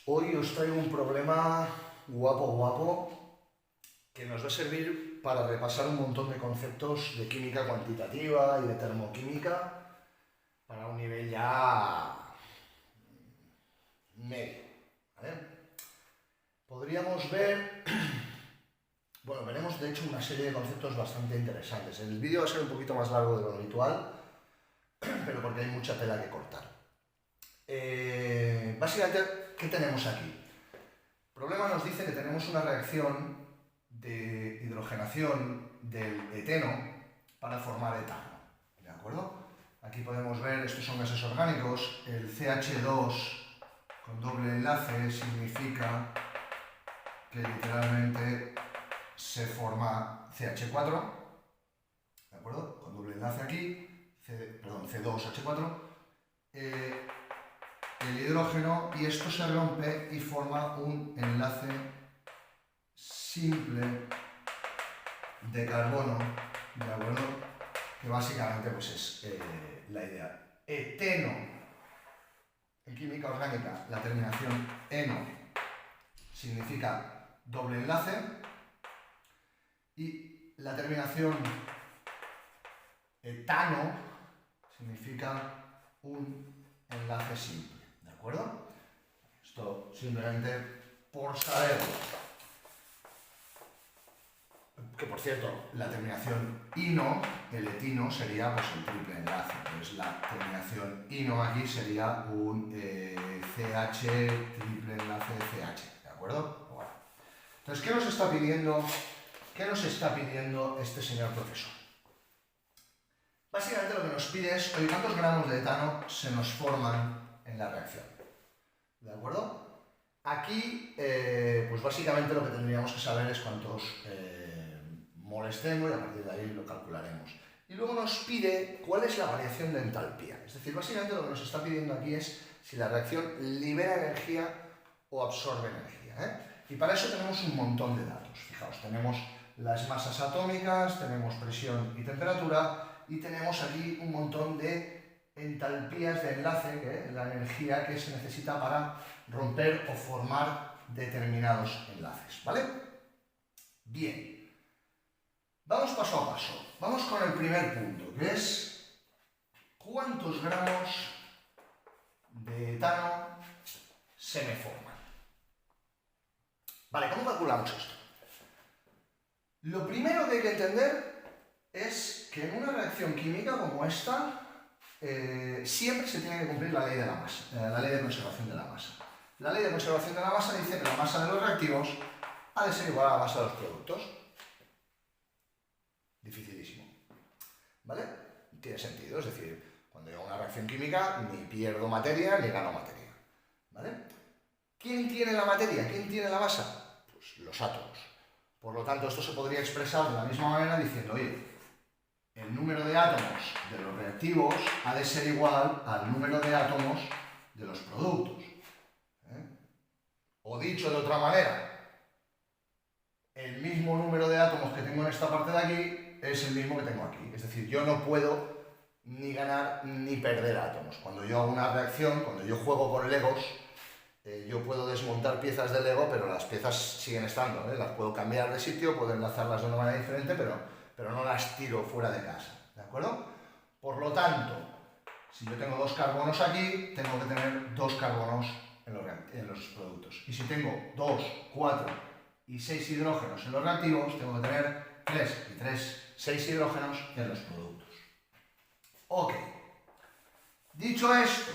Hoy os traigo un problema guapo que nos va a servir para repasar un montón de conceptos de química cuantitativa y de termoquímica para un nivel ya medio, ¿vale? Podríamos ver, bueno, veremos de hecho una serie de conceptos bastante interesantes. El vídeo va a ser un poquito más largo de lo habitual, pero porque hay mucha tela que cortar. Básicamente, ¿qué tenemos aquí? El problema nos dice que tenemos una reacción de hidrogenación del eteno para formar etano, ¿de acuerdo? Aquí podemos ver, estos son gases orgánicos, el CH2 con doble enlace significa que literalmente se forma CH4, ¿de acuerdo? Con doble enlace aquí, C2H4, el hidrógeno, y esto se rompe y forma un enlace simple de carbono, ¿de acuerdo? Que básicamente pues es la idea. Eteno, en química orgánica, la terminación eno significa doble enlace y la terminación etano significa un enlace simple, ¿de acuerdo? Esto simplemente por saberlo. Que por cierto, la terminación ino, el etino, sería pues el triple enlace. Entonces la terminación ino aquí sería un CH triple enlace CH, ¿de acuerdo? Bueno. Entonces, ¿qué nos está pidiendo este señor profesor? Básicamente lo que nos pide es, oye, ¿cuántos gramos de etano se nos forman en la reacción? ¿De acuerdo? Aquí, pues básicamente lo que tendríamos que saber es cuántos moles tengo y a partir de ahí lo calcularemos. Y luego nos pide cuál es la variación de entalpía. Es decir, básicamente lo que nos está pidiendo aquí es si la reacción libera energía o absorbe energía, ¿eh? Y para eso tenemos un montón de datos. Fijaos, tenemos las masas atómicas, tenemos presión y temperatura y tenemos aquí un montón de entalpías de enlace, que es la energía que se necesita para romper o formar determinados enlaces, ¿vale? Bien. Vamos paso a paso. Vamos con el primer punto, que es ¿cuántos gramos de etano se me forman? Vale, ¿cómo calculamos esto? Lo primero que hay que entender es que en una reacción química como esta siempre se tiene que cumplir la ley de la masa, la ley de conservación de la masa. La ley de conservación de la masa dice que la masa de los reactivos ha de ser igual a la masa de los productos. Dificilísimo, ¿vale? Tiene sentido, es decir, cuando yo hago una reacción química ni pierdo materia ni gano materia, ¿vale? ¿Quién tiene la materia? ¿Quién tiene la masa? Pues los átomos. Por lo tanto, esto se podría expresar de la misma manera diciendo, oye, el número de átomos de los reactivos ha de ser igual al número de átomos de los productos. O dicho de otra manera, el mismo número de átomos que tengo en esta parte de aquí es el mismo que tengo aquí. Es decir, yo no puedo ni ganar ni perder átomos. Cuando yo hago una reacción, cuando yo juego con Legos, yo puedo desmontar piezas de Lego, pero las piezas siguen estando, ¿eh? Las puedo cambiar de sitio, puedo enlazarlas de una manera diferente, pero no las tiro fuera de casa, ¿de acuerdo? Por lo tanto, si yo tengo 2 carbonos aquí, tengo que tener 2 carbonos en los productos. Y si tengo 2, 4 y 6 hidrógenos en los reactivos, tengo que tener 3 y 3, 6 hidrógenos en los productos. Ok. Dicho esto,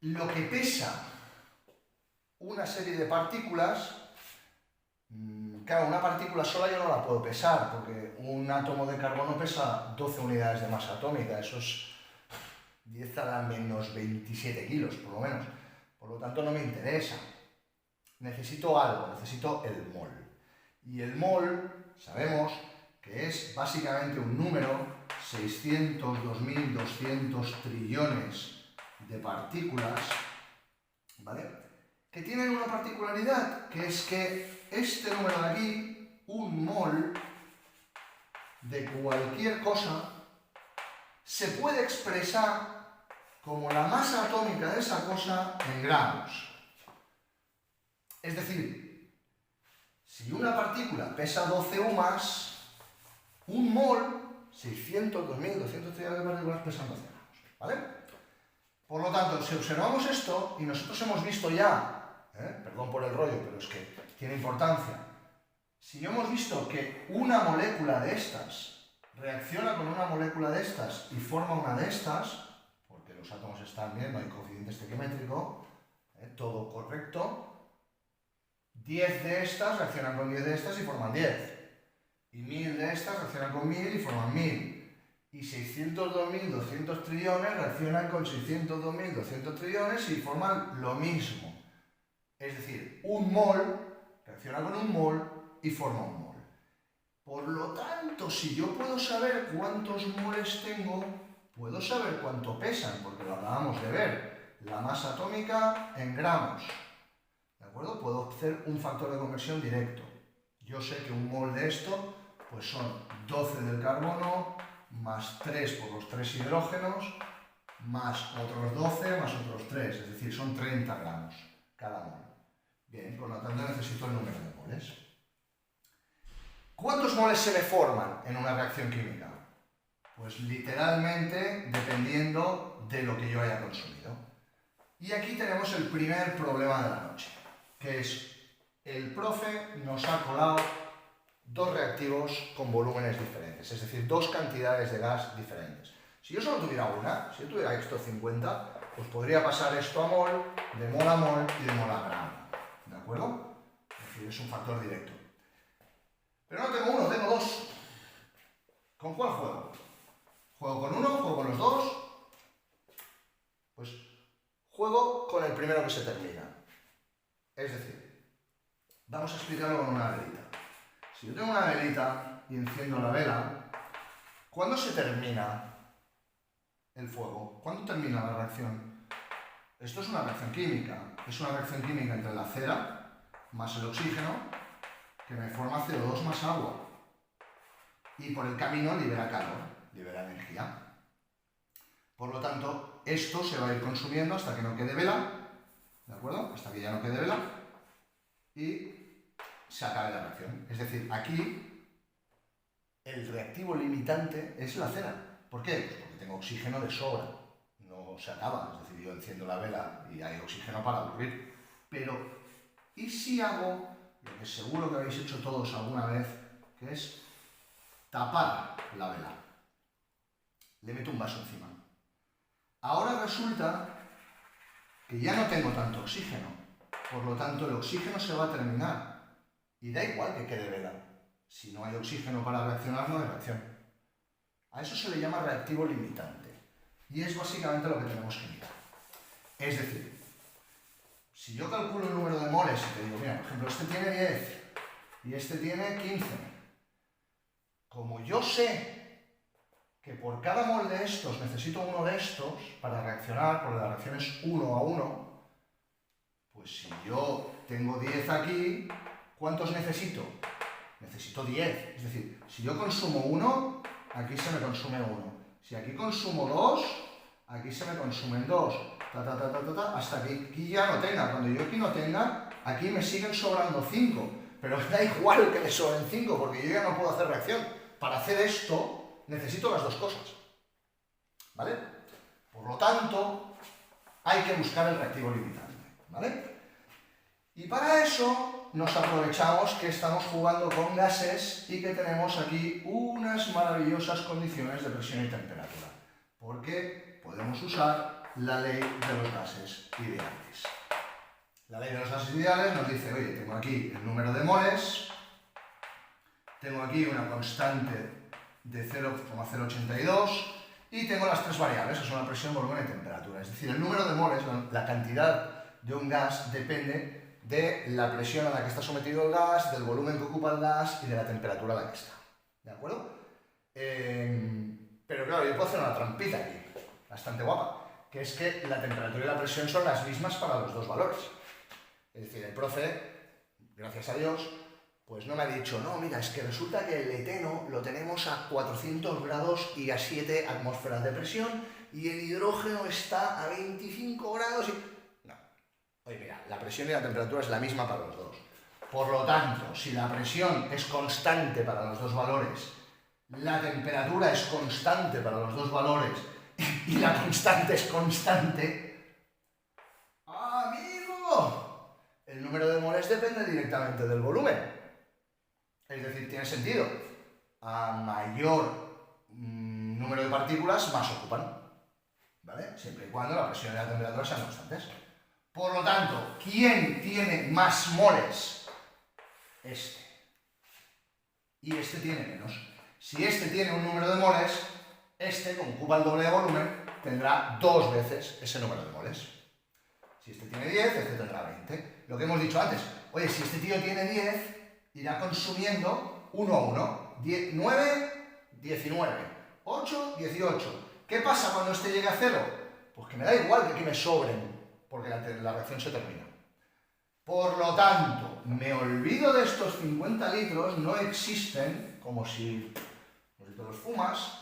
lo que pesa una serie de partículas, claro, una partícula sola yo no la puedo pesar, porque un átomo de carbono pesa 12 unidades de masa atómica, eso es 10 a la menos 27 kilos, por lo menos. Por lo tanto, no me interesa. Necesito algo, necesito el mol. Y el mol, sabemos que es básicamente un número, 602.200 trillones de partículas, ¿vale? Que tienen una particularidad, que es que este número de aquí, un mol de cualquier cosa, se puede expresar como la masa atómica de esa cosa en gramos. Es decir, si una partícula pesa 12 UMAS, un mol, 600, 2000, 230 partículas pesan 12 gramos, ¿vale? Por lo tanto, si observamos esto, y nosotros hemos visto ya, perdón por el rollo, pero es que tiene importancia, si hemos visto que una molécula de estas reacciona con una molécula de estas y forma una de estas, porque los átomos están bien, no hay coeficiente estequiométrico, todo correcto, 10 de estas reaccionan con 10 de estas y forman 10. Y 1000 de estas reaccionan con 1000 y forman 1000. Y 602.200 trillones reaccionan con 602.200 trillones y forman lo mismo. Es decir, un mol reacciona con un mol y forma un mol. Por lo tanto, si yo puedo saber cuántos moles tengo, puedo saber cuánto pesan, porque lo acabamos de ver. La masa atómica en gramos. ¿De acuerdo? Puedo hacer un factor de conversión directo. Yo sé que un mol de esto pues son 12 del carbono, más 3 por los 3 hidrógenos, más otros 12, más otros 3, es decir, son 30 gramos cada mol. Bien, por lo tanto necesito el número de moles. ¿Cuántos moles se me forman en una reacción química? Pues literalmente dependiendo de lo que yo haya consumido. Y aquí tenemos el primer problema de la noche, que es el profe nos ha colado dos reactivos con volúmenes diferentes, es decir, dos cantidades de gas diferentes. Si yo solo tuviera una, si yo tuviera esto 50, pues podría pasar esto a mol, de mol a mol y de mol a gramo. ¿De acuerdo? Es decir, es un factor directo. Pero no tengo uno, tengo dos. ¿Con cuál juego? ¿Juego con uno? ¿Juego con los dos? Pues juego con el primero que se termina. Es decir, vamos a explicarlo con una velita. Si yo tengo una velita y enciendo la vela, ¿cuándo se termina el fuego? ¿Cuándo termina la reacción? Esto es una reacción química. Es una reacción química entre la cera más el oxígeno que me forma CO2 más agua. Y por el camino libera calor, libera energía. Por lo tanto, esto se va a ir consumiendo hasta que no quede vela, ¿de acuerdo? Hasta que ya no quede vela y se acabe la reacción. Es decir, aquí el reactivo limitante es la cera. ¿Por qué? Pues porque tengo oxígeno de sobra. No se acaba. Es decir, yo enciendo la vela y hay oxígeno para aburrir. Pero, ¿y si hago lo que seguro que habéis hecho todos alguna vez, que es tapar la vela? Le meto un vaso encima. Ahora resulta que ya no tengo tanto oxígeno. Por lo tanto, el oxígeno se va a terminar. Y da igual que quede vela. Si no hay oxígeno para reaccionar, no hay reacción. A eso se le llama reactivo limitante. Y es básicamente lo que tenemos que mirar. Es decir, si yo calculo el número de moles y te digo, mira, por ejemplo, este tiene 10 y este tiene 15. Como yo sé que por cada mol de estos necesito uno de estos para reaccionar, porque la reacción es 1 a 1, pues si yo tengo 10 aquí, ¿cuántos necesito? Necesito 10. Es decir, si yo consumo 1, aquí se me consume 1. Si aquí consumo 2, aquí se me consumen 2. Hasta que aquí ya no tenga. Cuando yo aquí no tenga, aquí me siguen sobrando 5. Pero da igual que me sobren 5, porque yo ya no puedo hacer reacción. Para hacer esto, necesito las dos cosas. ¿Vale? Por lo tanto, hay que buscar el reactivo limitante. ¿Vale? Y para eso nos aprovechamos que estamos jugando con gases y que tenemos aquí unas maravillosas condiciones de presión y temperatura. Porque podemos usar la ley de los gases ideales. La ley de los gases ideales nos dice, oye, tengo aquí el número de moles, tengo aquí una constante de 0,082 y tengo las tres variables, que son la presión, volumen y temperatura. Es decir, el número de moles, la cantidad de un gas, depende de la presión a la que está sometido el gas, del volumen que ocupa el gas y de la temperatura a la que está. ¿De acuerdo? Pero claro, yo puedo hacer una trampita aquí, bastante guapa, que es que la temperatura y la presión son las mismas para los dos valores. Es decir, el profe, gracias a Dios, Pues no me ha dicho, no, mira, es que resulta que el eteno lo tenemos a 400 grados y a 7 atmósferas de presión y el hidrógeno está a 25 grados y... No. Oye, mira, la presión y la temperatura es la misma para los dos. Por lo tanto, si la presión es constante para los dos valores, la temperatura es constante para los dos valores y la constante es constante, ¡amigo! El número de moles depende directamente del volumen. Es decir, tiene sentido. A mayor número de partículas, más ocupan. ¿Vale? Siempre y cuando la presión y la temperatura sean constantes. Por lo tanto, ¿quién tiene más moles? Este. Y este tiene menos. Si este tiene un número de moles, este, como ocupa el doble de volumen, tendrá 2 veces ese número de moles. Si este tiene 10, este tendrá 20. Lo que hemos dicho antes. Oye, si este tío tiene 10, irá consumiendo 1 a 1. 9, 19. 8, 18. ¿Qué pasa cuando este llegue a 0? Pues que me da igual que me sobren, porque la reacción se termina. Por lo tanto, me olvido de estos 50 litros, no existen, como si te los fumas,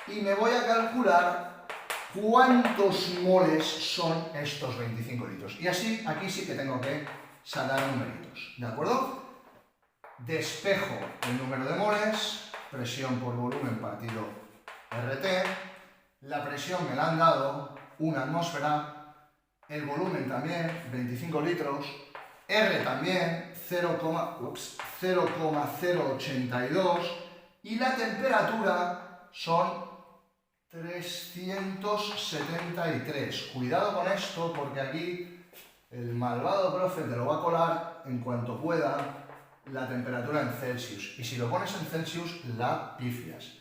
y me voy a calcular cuántos moles son estos 25 litros. Y así, aquí sí que tengo que sacar numeritos, ¿de acuerdo? Despejo el número de moles, presión por volumen partido RT, la presión me la han dado, 1 atmósfera, el volumen también, 25 litros, R también, 0,082 y la temperatura son 373. Cuidado con esto porque aquí el malvado profe te lo va a colar en cuanto pueda la temperatura en Celsius. Y si lo pones en Celsius, la pifias.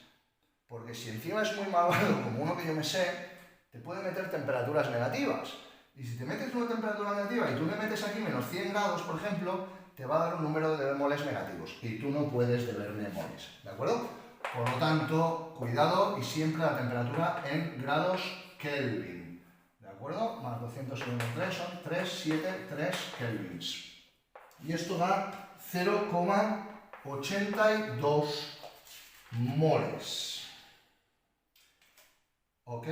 Porque si encima es muy malvado, como uno que yo me sé, te puede meter temperaturas negativas. Y si te metes una temperatura negativa y tú le metes aquí menos 100 grados, por ejemplo, te va a dar un número de moles negativos. Y tú no puedes deberme moles, ¿de acuerdo? Por lo tanto, cuidado y siempre la temperatura en grados Kelvin. ¿De acuerdo? Más 273 son 373 kelvins. Y esto da 0,82 moles. ¿Ok?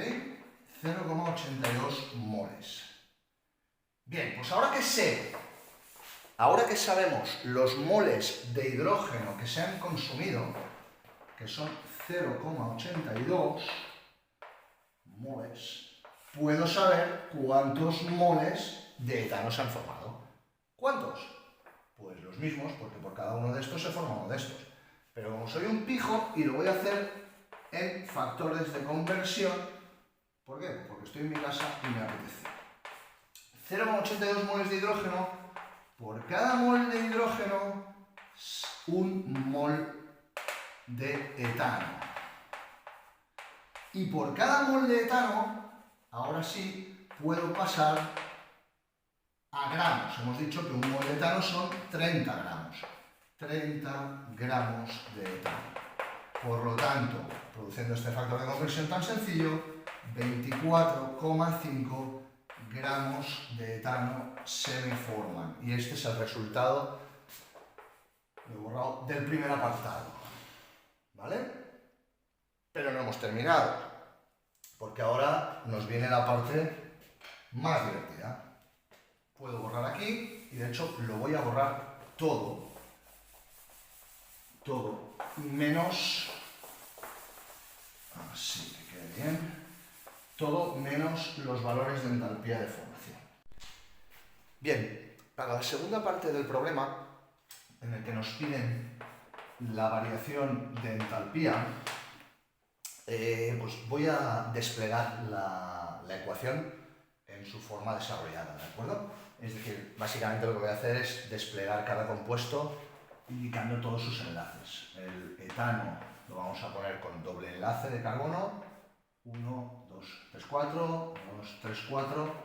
0,82 moles. Bien, pues ahora que sé, ahora que sabemos los moles de hidrógeno que se han consumido, que son 0,82 moles, puedo saber cuántos moles de etano se han formado. ¿Cuántos? Pues los mismos, porque por cada uno de estos se forma uno de estos. Pero como soy un pijo y lo voy a hacer en factores de conversión, ¿por qué? Porque estoy en mi casa y me apetece. 0,82 moles de hidrógeno, por cada mol de hidrógeno, un mol de etano. Y por cada mol de etano, ahora sí, puedo pasar a gramos. Hemos dicho que un mol de etano son 30 gramos. 30 gramos de etano. Por lo tanto, produciendo este factor de conversión tan sencillo, 24,5 gramos de etano se me forman. Y este es el resultado, lo he borrado, del primer apartado. ¿Vale? Pero no hemos terminado, porque ahora nos viene la parte más divertida. Puedo borrar aquí, y de hecho lo voy a borrar todo, menos, así que quede bien, todo menos los valores de entalpía de formación. Bien, para la segunda parte del problema, en el que nos piden la variación de entalpía, pues voy a desplegar la ecuación en su forma desarrollada, ¿de acuerdo? Es decir, básicamente lo que voy a hacer es desplegar cada compuesto indicando todos sus enlaces. El etano lo vamos a poner con doble enlace de carbono, 1, 2, 3, 4, 2, 3, 4,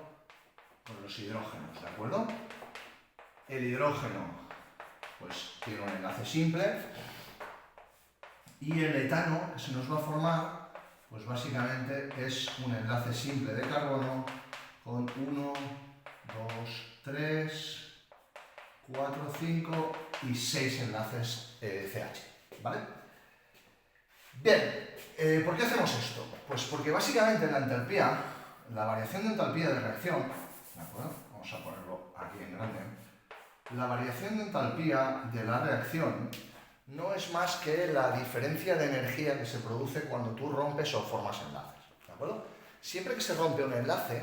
con los hidrógenos, ¿de acuerdo? El hidrógeno, pues tiene un enlace simple, y el etano que se nos va a formar, pues básicamente es un enlace simple de carbono con 1, 2, 3, 4, 5 y 6 enlaces CH, ¿vale? Bien, ¿por qué hacemos esto? Pues porque básicamente la entalpía, la variación de entalpía de reacción, ¿de acuerdo? Vamos a ponerlo aquí en grande. La variación de entalpía de la reacción no es más que la diferencia de energía que se produce cuando tú rompes o formas enlaces, ¿de acuerdo? Siempre que se rompe un enlace,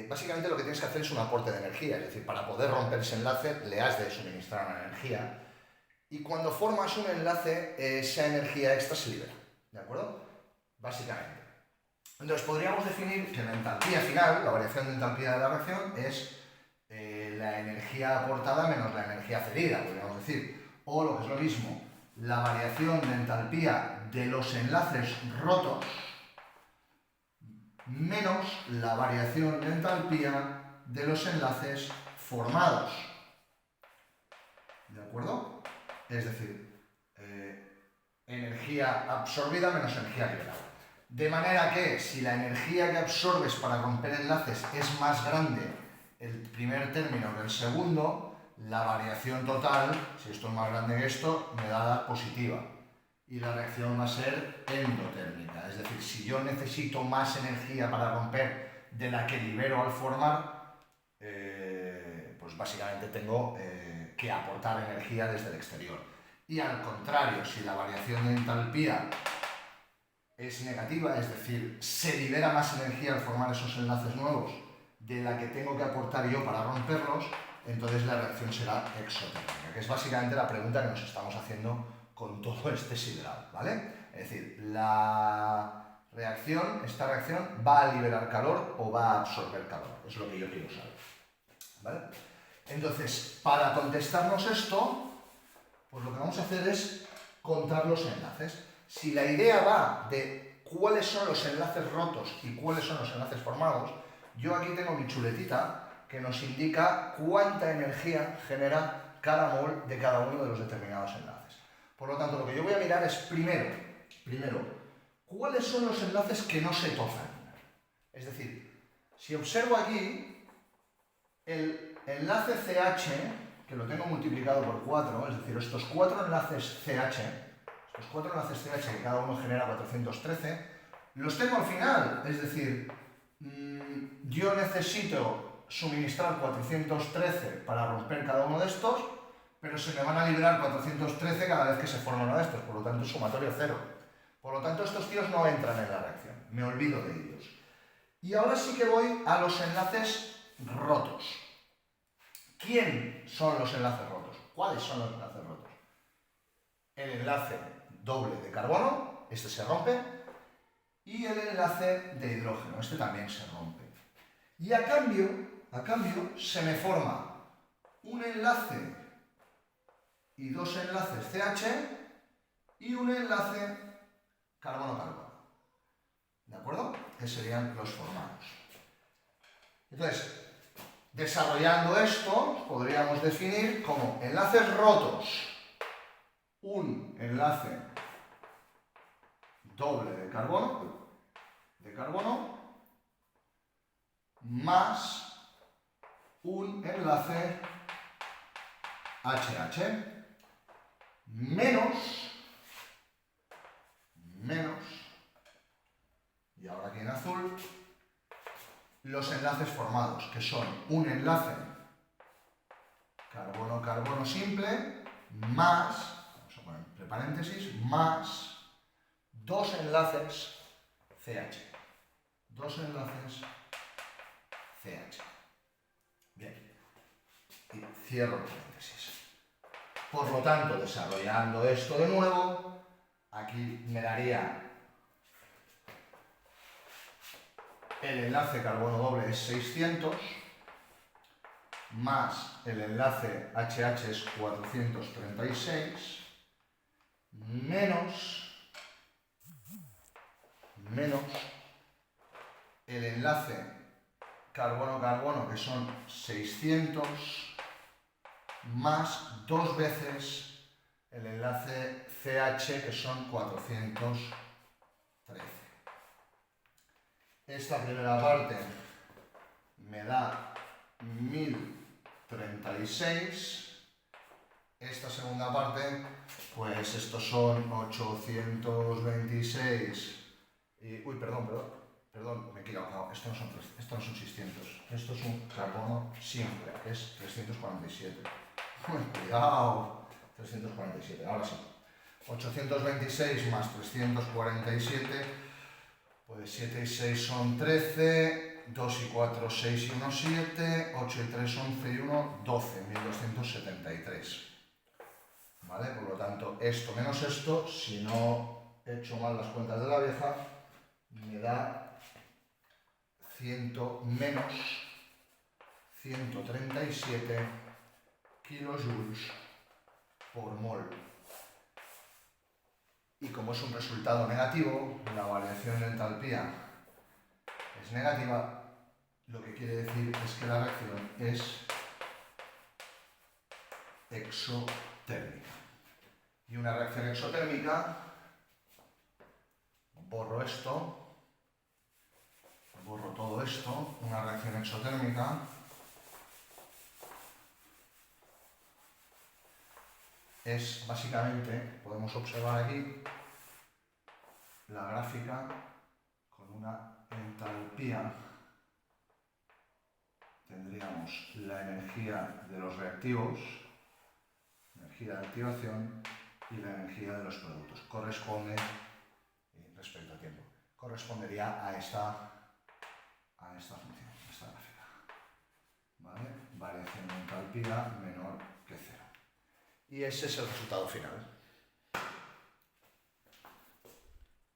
básicamente lo que tienes que hacer es un aporte de energía, es decir, para poder romper ese enlace le has de suministrar una energía y cuando formas un enlace esa energía extra se libera, ¿de acuerdo? Básicamente. Entonces podríamos definir que la entalpía final, la variación de entalpía de la reacción, es la energía aportada menos la energía cedida, podríamos decir. O lo que es lo mismo, la variación de entalpía de los enlaces rotos menos la variación de entalpía de los enlaces formados. ¿De acuerdo? Es decir, energía absorbida menos energía liberada. De manera que si la energía que absorbes para romper enlaces es más grande el primer término que el segundo, la variación total, si esto es más grande que esto, me da positiva. Y la reacción va a ser endotérmica. Es decir, si yo necesito más energía para romper de la que libero al formar, pues básicamente tengo que aportar energía desde el exterior. Y al contrario, si la variación de entalpía es negativa, es decir, se libera más energía al formar esos enlaces nuevos de la que tengo que aportar yo para romperlos, entonces la reacción será exotérmica, que es básicamente la pregunta que nos estamos haciendo con todo este sideral, ¿vale? Es decir, esta reacción va a liberar calor o va a absorber calor, es lo que yo quiero saber, ¿vale? Entonces, para contestarnos esto, pues lo que vamos a hacer es contar los enlaces. Si la idea va de cuáles son los enlaces rotos y cuáles son los enlaces formados, yo aquí tengo mi chuletita que nos indica cuánta energía genera cada mol de cada uno de los determinados enlaces. Por lo tanto, lo que yo voy a mirar es primero, cuáles son los enlaces que no se tocan. Es decir, si observo aquí, el enlace CH, que lo tengo multiplicado por 4, es decir, estos 4 enlaces CH, que cada uno genera 413, los tengo al final, es decir, yo necesito suministrar 413 para romper cada uno de estos, pero se me van a liberar 413 cada vez que se forma uno de estos, por lo tanto sumatorio 0. Por lo tanto estos tíos no entran en la reacción, me olvido de ellos. Y ahora sí que voy a los enlaces rotos. ¿Quién son los enlaces rotos? ¿Cuáles son los enlaces rotos? El enlace doble de carbono, este se rompe, y el enlace de hidrógeno, este también se rompe. Y a cambio se me forma un enlace y dos enlaces CH y un enlace carbono-carbono. ¿De acuerdo? Que serían los formados. Entonces, desarrollando esto, podríamos definir como enlaces rotos un enlace doble de carbono más un enlace HH menos, y ahora aquí en azul, los enlaces formados, que son un enlace carbono-carbono simple más, vamos a poner entre paréntesis, más dos enlaces CH. Dos enlaces CH. Bien. Y cierro los paréntesis. Por lo tanto, desarrollando esto de nuevo, aquí me daría el enlace carbono doble es 600, más el enlace HH es 436, menos el enlace carbono-carbono, que son 600, más dos veces el enlace CH, que son 413. Esta primera parte me da 1000 36. Esta segunda parte, pues estos son 826. Uy, perdón, me he equivocado. Estos no son 600. Esto es un carbono simple, que es 347. Cuidado. 347, ahora sí. 826 más 347, pues 7 y 6 son 13, 2 y 4, 6 y 1, 7, 8 y 3, 11 y 1, 12, 1273. ¿Vale? Por lo tanto, esto menos esto, si no he hecho mal las cuentas de la vieja, me da menos 137 kilojoules por mol. Y como es un resultado negativo, la variación de entalpía es negativa, lo que quiere decir es que la reacción es exotérmica. Y una reacción exotérmica, borro esto, borro todo esto, una reacción exotérmica es básicamente, podemos observar aquí la gráfica con una entalpía, tendríamos la energía de los reactivos, energía de activación y la energía de los productos. Corresponde, respecto al tiempo, correspondería a esta función, esta gráfica. ¿Vale? Variación de entalpía menor que 0. Y ese es el resultado final.